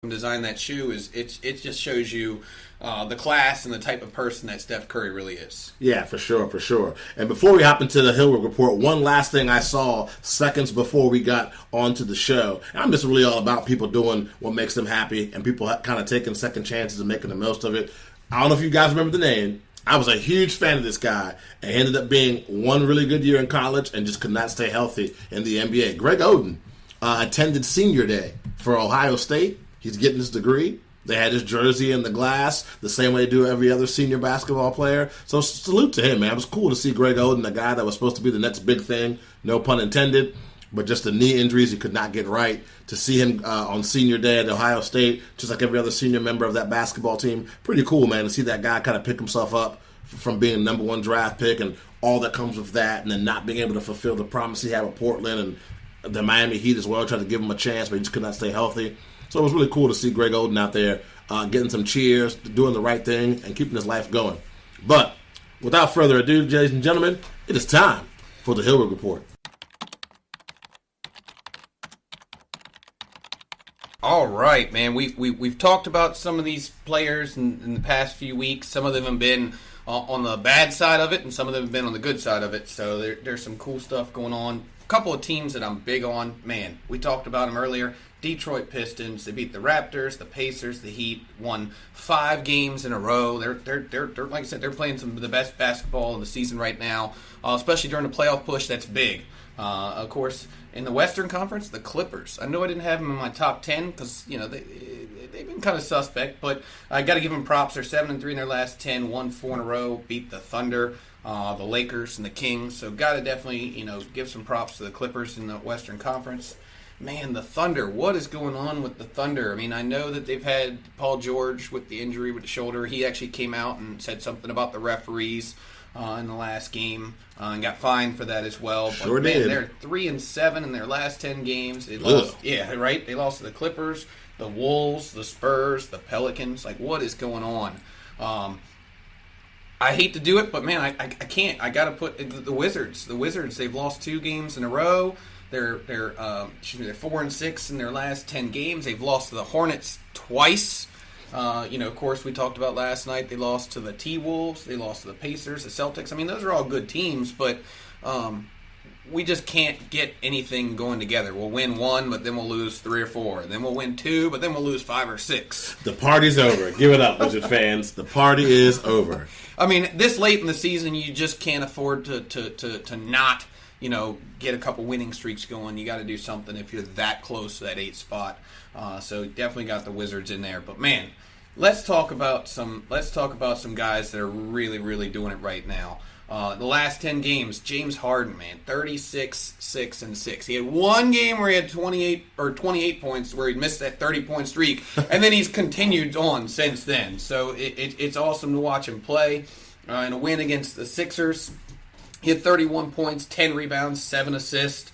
design that shoe is it just shows you the class and the type of person that Steph Curry really is. Yeah, for sure, for sure. And before we hop into the Hillwood Report, one last thing I saw seconds before we got onto the show. And I'm just really all about people doing what makes them happy and people kind of taking second chances and making the most of it. I don't know if you guys remember the name. I was a huge fan of this guy and ended up being one really good year in college and just could not stay healthy in the NBA. Greg Oden attended senior day for Ohio State. He's getting his degree. They had his jersey in the glass the same way they do every other senior basketball player. So salute to him, man. It was cool to see Greg Oden, the guy that was supposed to be the next big thing, no pun intended, but just the knee injuries he could not get right. To see him on senior day at Ohio State, just like every other senior member of that basketball team, pretty cool, man, to see that guy kind of pick himself up from being the #1 draft pick and all that comes with that, and then not being able to fulfill the promise he had with Portland and the Miami Heat as well, tried to give him a chance, but he just could not stay healthy. So it was really cool to see Greg Oden out there getting some cheers, doing the right thing, and keeping his life going. But without further ado, ladies and gentlemen, it is time for the Hillwood Report. All right, man. We've talked about some of these players in the past few weeks. Some of them have been on the bad side of it, and some of them have been on the good side of it. So there's some cool stuff going on. A couple of teams that I'm big on. Man, we talked about them earlier. Detroit Pistons. They beat the Raptors, the Pacers, the Heat. Won 5 games in a row. They're like I said, they're playing some of the best basketball in the season right now, especially during the playoff push. That's big. Of course, in the Western Conference, the Clippers. I know I didn't have them in my top 10 because they've been kind of suspect, but I got to give them props. They're 7-3 in their last 10, won 4 in a row, beat the Thunder, the Lakers, and the Kings. So got to definitely give some props to the Clippers in the Western Conference. Man, the Thunder. What is going on with the Thunder? I mean, I know that they've had Paul George with the injury with the shoulder. He actually came out and said something about the referees in the last game and got fined for that as well. Sure but, man, did. They're 3-7 in their last 10 games. They lost, yeah, right. They lost to the Clippers, the Wolves, the Spurs, the Pelicans. Like, what is going on? I hate to do it, but man, I can't. I got to put the Wizards. The Wizards. They've lost 2 games in a row. They're 4-6 in their last 10 games. They've lost to the Hornets twice. Of course, we talked about last night. They lost to the T-Wolves. They lost to the Pacers, the Celtics. I mean, those are all good teams, but we just can't get anything going together. We'll win 1, but then we'll lose 3 or 4. Then we'll win 2, but then we'll lose 5 or 6. The party's over. Give it up, Wizard fans. The party is over. I mean, this late in the season, you just can't afford to not get a couple winning streaks going. You got to do something if you're that close to that 8th spot. So definitely got the Wizards in there. But man, let's talk about some guys that are really, really doing it right now. The last 10 games, James Harden, man, 36, 6, and 6. He had one game where he had 28 points where he missed that 30-point streak, and then he's continued on since then. So it's awesome to watch him play. In a win against the Sixers, he had 31 points, 10 rebounds, 7 assists,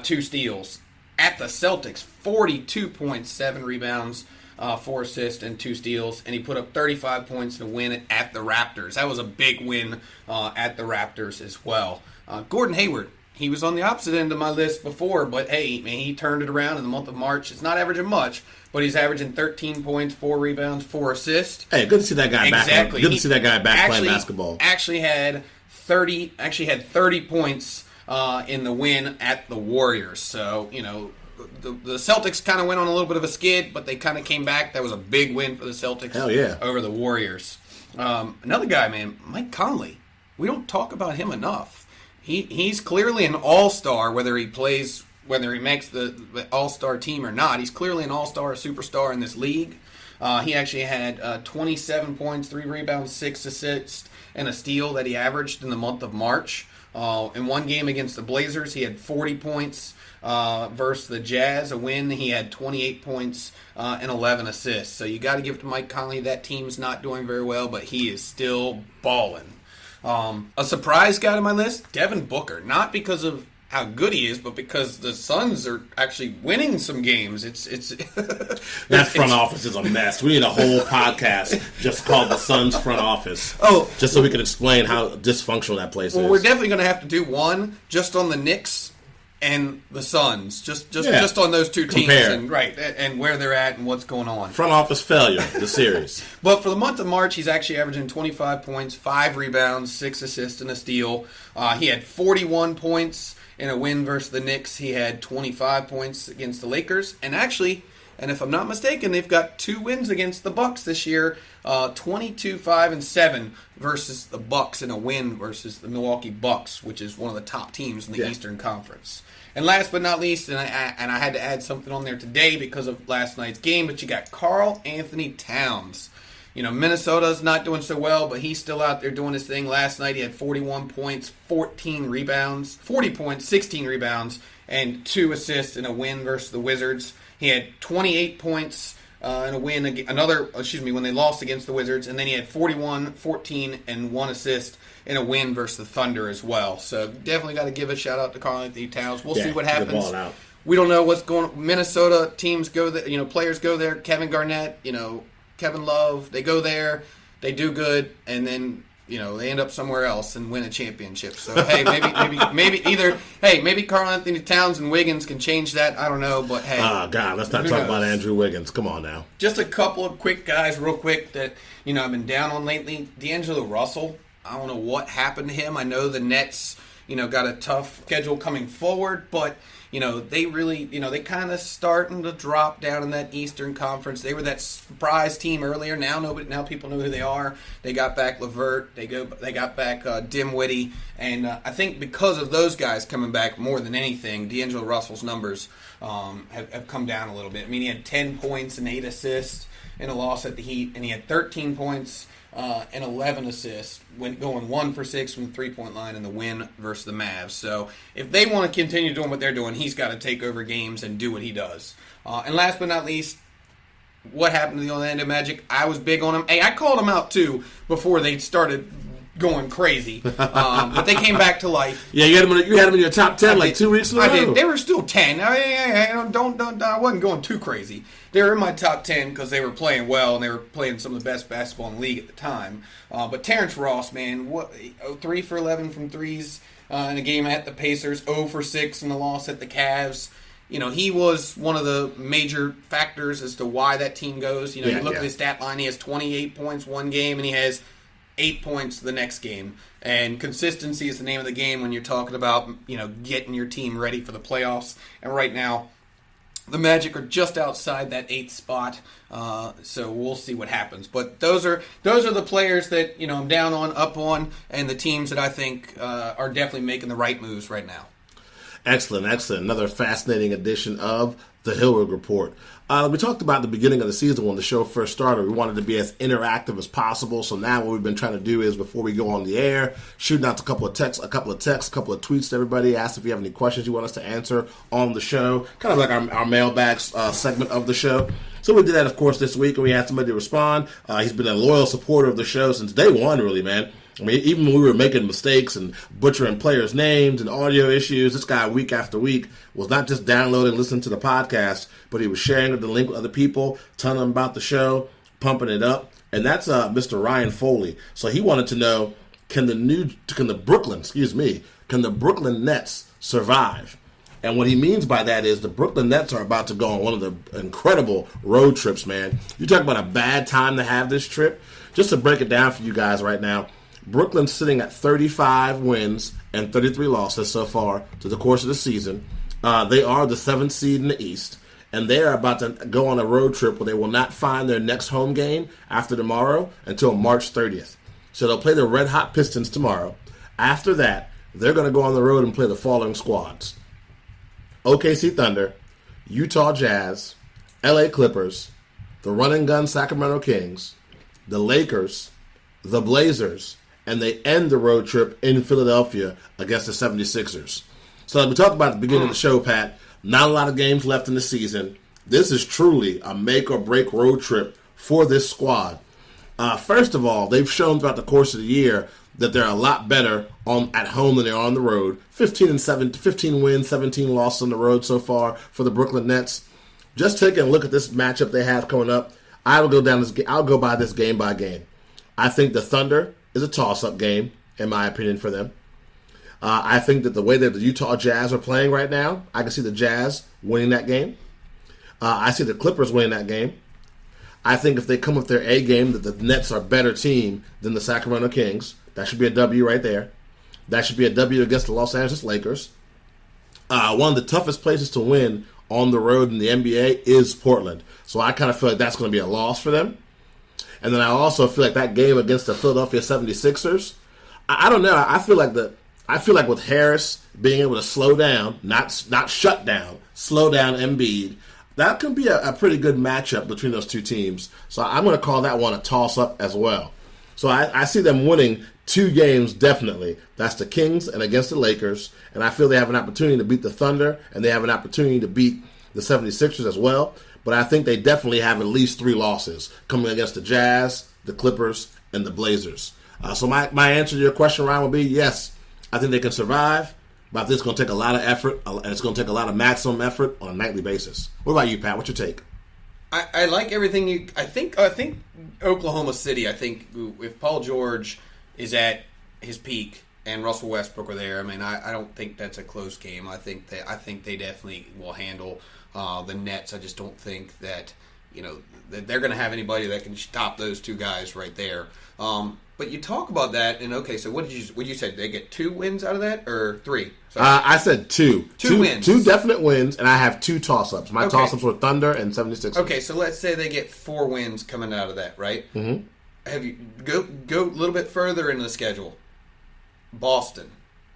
2 steals. At the Celtics, 42 points, 7 rebounds, 4 assists, and 2 steals. And he put up 35 points to win it at the Raptors. That was a big win at the Raptors as well. Gordon Hayward, he was on the opposite end of my list before, but hey, man, he turned it around in the month of March. It's not averaging much, but he's averaging 13 points, 4 rebounds, 4 assists. Hey, good to see that guy back. Exactly. Good to see that guy back playing basketball. Actually had 30 points in the win at the Warriors. So, the Celtics kind of went on a little bit of a skid, but they kind of came back. That was a big win for the Celtics. Hell yeah. Over the Warriors. Another guy, man, Mike Conley. We don't talk about him enough. He's clearly an all-star, whether he makes the all-star team or not. He's clearly an all-star, a superstar in this league. He actually had 27 points, 3 rebounds, 6 assists, and a steal that he averaged in the month of March. In one game against the Blazers, he had 40 points. Versus the Jazz, a win, he had 28 points and 11 assists. So you got to give it to Mike Conley. That team's not doing very well, but he is still balling. A surprise guy to my list, Devin Booker. Not because of how good he is, but because the Suns are actually winning some games. That front office is a mess. We need a whole podcast just called the Suns front office. Oh, just so we can explain how dysfunctional that place is. Well, we're definitely going to have to do one just on the Knicks and the Suns, just Yeah. on those two teams, Compare. and where they're at and what's going on. Front office failure, the series. But for the month of March, he's actually averaging 25 points, 5 rebounds, 6 assists, and a steal. He had 41 points in a win versus the Knicks. He had 25 points against the Lakers. And actually, and if I'm not mistaken, they've got 2 wins against the Bucks this year, 22-5-7 versus the Bucks in a win versus the Milwaukee Bucks, which is one of the top teams in the Eastern Conference. And last but not least, and I had to add something on there today because of last night's game, but you got Karl Anthony Towns. You know, Minnesota's not doing so well, but he's still out there doing his thing. Last night he had 41 points, 14 rebounds, 40 points, 16 rebounds, and 2 assists in a win versus the Wizards. He had 28 points in a win, when they lost against the Wizards, and then he had 41, 14, and 1 assist in a win versus the Thunder as well. So definitely got to give a shout out to Karl Anthony Towns. We'll see what happens. Ball out. We don't know what's going on. Minnesota teams go there, players go there. Kevin Garnett, Kevin Love, they go there, they do good, and then they end up somewhere else and win a championship. So hey, maybe Karl Anthony Towns and Wiggins can change that. I don't know, but hey. Oh God, let's not talk about Andrew Wiggins. Come on now. Just a couple of quick guys, real quick, that I've been down on lately. D'Angelo Russell. I don't know what happened to him. I know the Nets, got a tough schedule coming forward, but they really, they kind of starting to drop down in that Eastern Conference. They were that surprise team earlier. Now people know who they are. They got back LeVert. They got back Dinwiddie, and I think because of those guys coming back more than anything, D'Angelo Russell's numbers have come down a little bit. I mean, he had 10 points and 8 assists in a loss at the Heat, and he had 13 points and 11 assists, going 1 for 6 from the three-point line in the win versus the Mavs. So if they want to continue doing what they're doing, he's got to take over games and do what he does. And last but not least, what happened to the Orlando Magic? I was big on them. Hey, I called them out too before they started going crazy, but they came back to life. Yeah, you had them in your top 10 2 weeks ago. I did. They were still 10. I wasn't going too crazy. They were in my top 10 because they were playing well and they were playing some of the best basketball in the league at the time. But Terrence Ross, man, 3 for 11 from threes in a game at the Pacers, 0 for 6 in the loss at the Cavs. He was one of the major factors as to why that team goes. You look at his stat line, he has 28 points one game and he has 8 points the next game. And consistency is the name of the game when you're talking about, getting your team ready for the playoffs. And right now, the Magic are just outside that 8th spot, so we'll see what happens. But those are the players that I'm down on, up on, and the teams that I think are definitely making the right moves right now. Excellent. Another fascinating edition of the Hillwood Report. We talked about the beginning of the season when the show first started. We wanted to be as interactive as possible. So now what we've been trying to do is before we go on the air, shooting out a couple of texts, a couple of tweets to everybody. Ask if you have any questions you want us to answer on the show. Kind of like our mailbag segment of the show. So we did that, of course, this week, and we had somebody to respond. He's been a loyal supporter of the show since day one, really, man. I mean, even when we were making mistakes and butchering players' names and audio issues, this guy, week after week, was not just downloading and listening to the podcast, but he was sharing the link with other people, telling them about the show, pumping it up. And that's Mr. Ryan Foley. So he wanted to know, can the Brooklyn Nets survive? And what he means by that is the Brooklyn Nets are about to go on one of the incredible road trips, man. You talk about a bad time to have this trip. Just to break it down for you guys right now, Brooklyn's sitting at 35 wins and 33 losses so far to the course of the season. They are the 7th seed in the East, and they are about to go on a road trip where they will not find their next home game after tomorrow until March 30th. So they'll play the Red Hot Pistons tomorrow. After that, they're going to go on the road and play the following squads: OKC Thunder, Utah Jazz, LA Clippers, the Run and Gun Sacramento Kings, the Lakers, the Blazers, and they end the road trip in Philadelphia against the 76ers. So like we talked about at the beginning of the show, Pat, not a lot of games left in the season. This is truly a make-or-break road trip for this squad. First of all, they've shown throughout the course of the year that they're a lot better at home than they are on the road. 15 wins, 17 losses on the road so far for the Brooklyn Nets. Just taking a look at this matchup they have coming up, I'll go by this game by game. I think the Thunder is a toss-up game, in my opinion, for them. I think that the way that the Utah Jazz are playing right now, I can see the Jazz winning that game. I see the Clippers winning that game. I think if they come with their A game, that the Nets are a better team than the Sacramento Kings. That should be a W right there. That should be a W against the Los Angeles Lakers. One of the toughest places to win on the road in the NBA is Portland. So I kind of feel like that's going to be a loss for them. And then I also feel like that game against the Philadelphia 76ers, I don't know. I feel like with Harris being able to slow down, not shut down, slow down Embiid, that could be a pretty good matchup between those two teams. So I'm going to call that one a toss-up as well. So I see them winning 2 games definitely. That's the Kings and against the Lakers. And I feel they have an opportunity to beat the Thunder, and they have an opportunity to beat the 76ers as well. But I think they definitely have at least 3 losses coming against the Jazz, the Clippers, and the Blazers. So my answer to your question, Ryan, would be yes, I think they can survive. But I think it's going to take a lot of effort, and it's going to take a lot of maximum effort on a nightly basis. What about you, Pat? What's your take? I like everything you. I think Oklahoma City. I think if Paul George is at his peak and Russell Westbrook are there, I mean, I don't think that's a close game. I think they definitely will handle the Nets. I just don't think that that they're going to have anybody that can stop those 2 guys right there. But you talk about that, and okay, so what did you say? They get 2 wins out of that, or 3? I said 2. 2 wins. 2 definite wins, and I have 2 toss-ups. My toss-ups were Thunder and 76ers. Okay, so let's say they get 4 wins coming out of that, right? Mm-hmm. Have you go a little bit further into the schedule? Boston,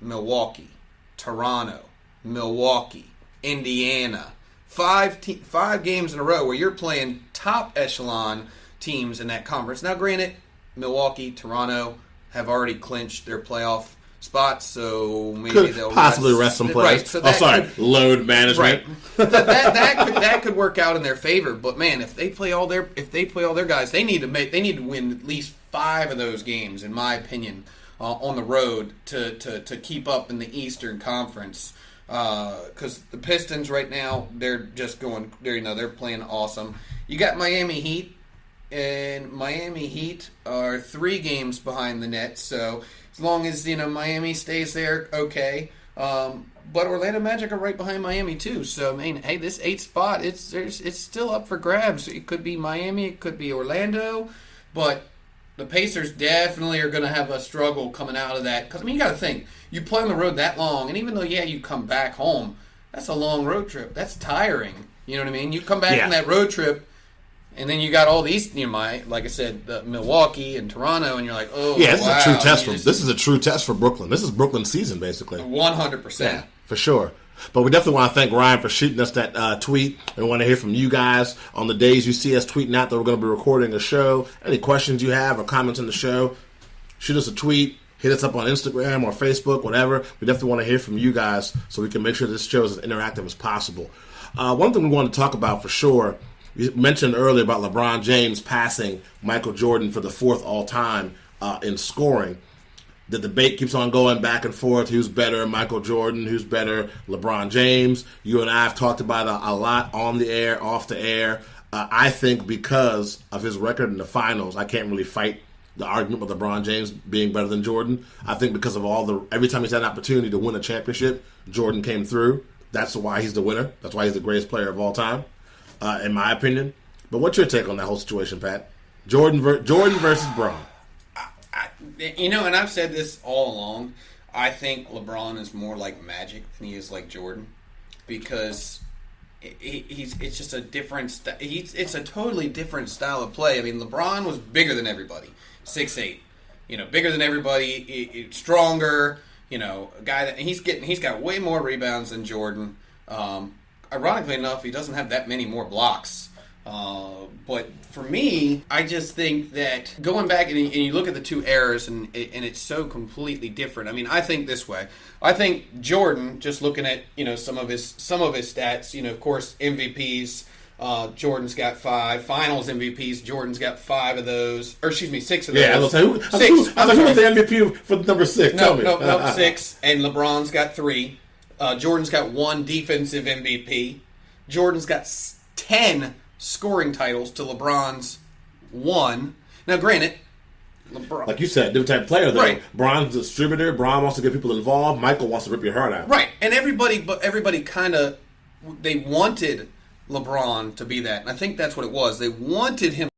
Milwaukee, Toronto, Milwaukee, Indiana. 5 games in a row where you're playing top echelon teams in that conference. Now, granted, Milwaukee, Toronto have already clinched their playoff spots, so maybe they'll possibly rest some players. Right, so load management. Right. that could work out in their favor. But man, if they play all their guys, they need to win at least 5 of those games, in my opinion, on the road to keep up in the Eastern Conference. Because the Pistons right now, they're just going. They're playing awesome. You got Miami Heat. And Miami Heat are 3 games behind the Nets, so as long as Miami stays there, okay. But Orlando Magic are right behind Miami too. So I mean, hey, this 8th spot, it's still up for grabs. It could be Miami, it could be Orlando, but the Pacers definitely are going to have a struggle coming out of that. Because I mean, you got to think, you play on the road that long, and even though you come back home, that's a long road trip. That's tiring. You know what I mean? You come back from that road trip. And then you got all these, like I said, Milwaukee and Toronto, and you're like, oh, yeah, this is a true test. This is a true test for Brooklyn. This is Brooklyn's season, basically. 100%. Yeah, for sure. But we definitely want to thank Ryan for shooting us that tweet. And we want to hear from you guys on the days you see us tweeting out that we're going to be recording a show. Any questions you have or comments on the show, shoot us a tweet. Hit us up on Instagram or Facebook, whatever. We definitely want to hear from you guys so we can make sure this show is as interactive as possible. One thing we want to talk about for sure, you mentioned earlier about LeBron James passing Michael Jordan for the 4th all-time in scoring. The debate keeps on going back and forth. Who's better, Michael Jordan? Who's better, LeBron James? You and I have talked about it a lot on the air, off the air. I think because of his record in the finals, I can't really fight the argument with LeBron James being better than Jordan. I think because of every time he's had an opportunity to win a championship, Jordan came through. That's why he's the winner. That's why he's the greatest player of all time. In my opinion. But what's your take on that whole situation, Pat? Jordan versus Bron. And I've said this all along. I think LeBron is more like Magic than he is like Jordan, because it's just a different. It's a totally different style of play. I mean, LeBron was bigger than everybody, 6'8", bigger than everybody, stronger. A guy that he's got way more rebounds than Jordan. Ironically enough, he doesn't have that many more blocks. But for me, I just think that going back and you look at the 2 eras and it's so completely different. I mean, I think this way. I think Jordan, just looking at some of his stats, of course MVPs. Jordan's got 5 Finals MVPs. Jordan's got 5 of those, or excuse me, 6 of those. Yeah, I was like, 6. I was like, who was the MVP for number 6? Tell me. No, 6. And LeBron's got 3. Jordan's got 1 defensive MVP. Jordan's got 10 scoring titles to LeBron's 1. Now, granted, LeBron. Like you said, different type of player, though. Right. Bron's a distributor. Bron wants to get people involved. Michael wants to rip your heart out. Right, and everybody kind of, they wanted LeBron to be that. And I think that's what it was. They wanted him